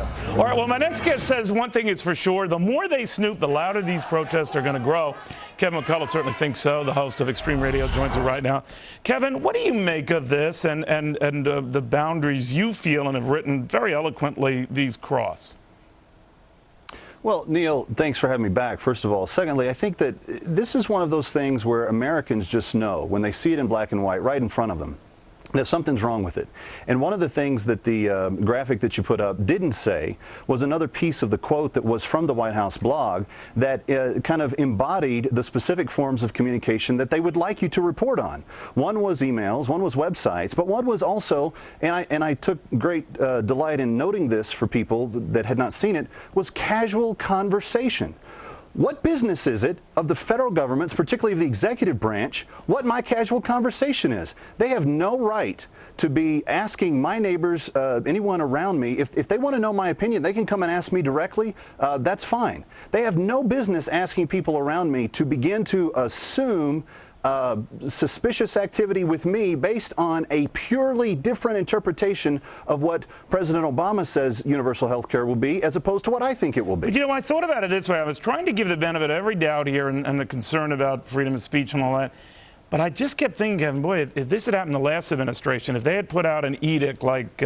us. All right, well, my next guest says one thing is for sure. The more they snoop, the louder these protests are going to grow. Kevin McCullough certainly thinks so. The host of Xtreme Radio joins us right now. Kevin, what do you make of this and the boundaries you feel and have written very eloquently these cross? Well, Neil, thanks for having me back, first of all. Secondly, I think that this is one of those things where Americans just know, when they see it in black and white right in front of them, that something's wrong with it. And one of the things that the graphic that you put up didn't say was another piece of the quote that was from the White House blog that kind of embodied the specific forms of communication that they would like you to report on. One was emails, one was websites, but one was also, and I took great delight in noting this for people that had not seen it, was casual conversation. What business is it of the federal government's, particularly of the executive branch, what my casual conversation is? They have no right to be asking my neighbors, anyone around me, if they want to know my opinion, they can come and ask me directly. That's fine. They have no business asking people around me to begin to assume suspicious activity with me based on a purely different interpretation of what President Obama says universal health care will be, as opposed to what I think it will be. But, you know, I thought about it this way. I was trying to give the benefit of every doubt here and the concern about freedom of speech and all that. But I just kept thinking, Kevin, boy, if this had happened in the last administration, if they had put out an edict like,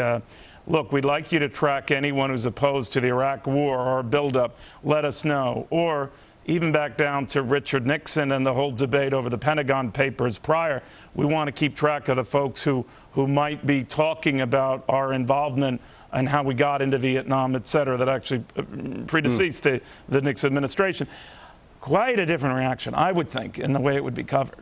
look, we'd like you to track anyone who's opposed to the Iraq war or buildup, let us know. Or even back down to Richard Nixon and the whole debate over the Pentagon Papers prior, we want to keep track of the folks who might be talking about our involvement and how we got into Vietnam, et cetera, that actually predeceased the Nixon administration. Quite a different reaction, I would think, in the way it would be covered.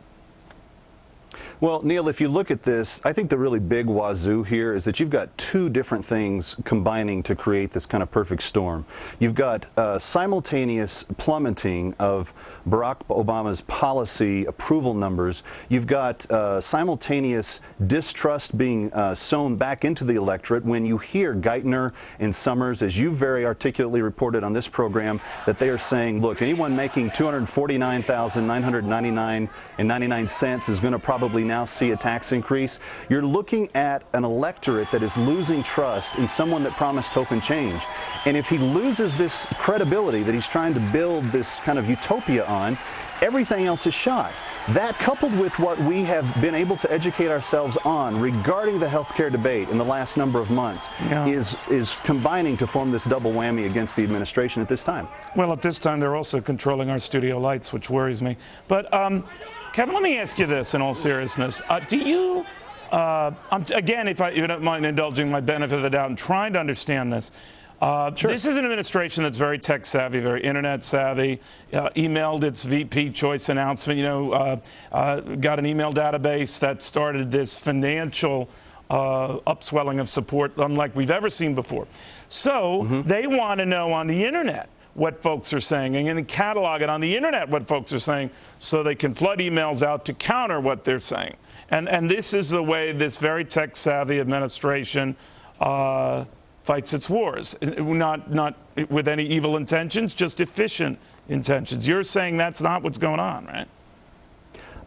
Well, Neil, if you look at this, I think the really big wazoo here is that you've got two different things combining to create this kind of perfect storm. You've got simultaneous plummeting of Barack Obama's policy approval numbers. You've got simultaneous distrust being sown back into the electorate when you hear Geithner and Summers, as you very articulately reported on this program, that they are saying, look, anyone making $249,999.99 is going to probably now see a tax increase. You're looking at an electorate that is losing trust in someone that promised hope and change. And if he loses this credibility that he's trying to build this kind of utopia on, everything else is shot. That, coupled with what we have been able to educate ourselves on regarding the healthcare debate in the last number of months, is combining to form this double whammy against the administration at this time. Well, at this time, they're also controlling our studio lights, which worries me. But, Kevin, let me ask you this in all seriousness. Do you, again, if you don't mind indulging my benefit of the doubt and trying to understand this, sure. This is an administration that's very tech savvy, very internet savvy, emailed its VP choice announcement, got an email database that started this financial upswelling of support unlike we've ever seen before. So they want to know on the internet what folks are saying and then catalog it on the internet what folks are saying so they can flood emails out to counter what they're saying. And this is the way this very tech-savvy administration fights its wars, not with any evil intentions, just efficient intentions. You're saying that's not what's going on, right?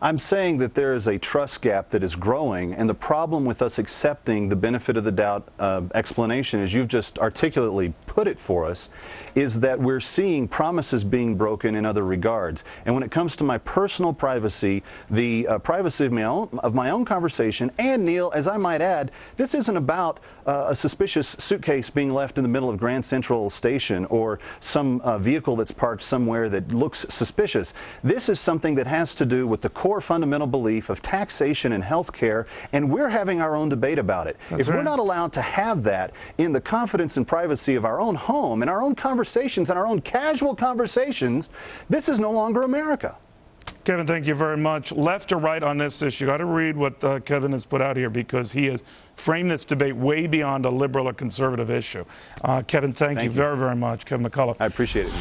I'm saying that there is a trust gap that is growing, and the problem with us accepting the benefit of the doubt explanation, as you've just articulately put it for us, is that we're seeing promises being broken in other regards. And when it comes to my personal privacy, the privacy of my own conversation, and Neil, as I might add, this isn't about a suspicious suitcase being left in the middle of Grand Central Station or some vehicle that's parked somewhere that looks suspicious. This is something that has to do with the core fundamental belief of taxation and health care, and we're having our own debate about it. If we're not allowed to have that in the confidence and privacy of our own home, in our own conversations, and our own casual conversations, this is no longer America. Kevin, thank you very much. Left or right on this issue, you got to read what Kevin has put out here because he has framed this debate way beyond a liberal or conservative issue. Kevin, thank you very, very much. Kevin McCullough. I appreciate it.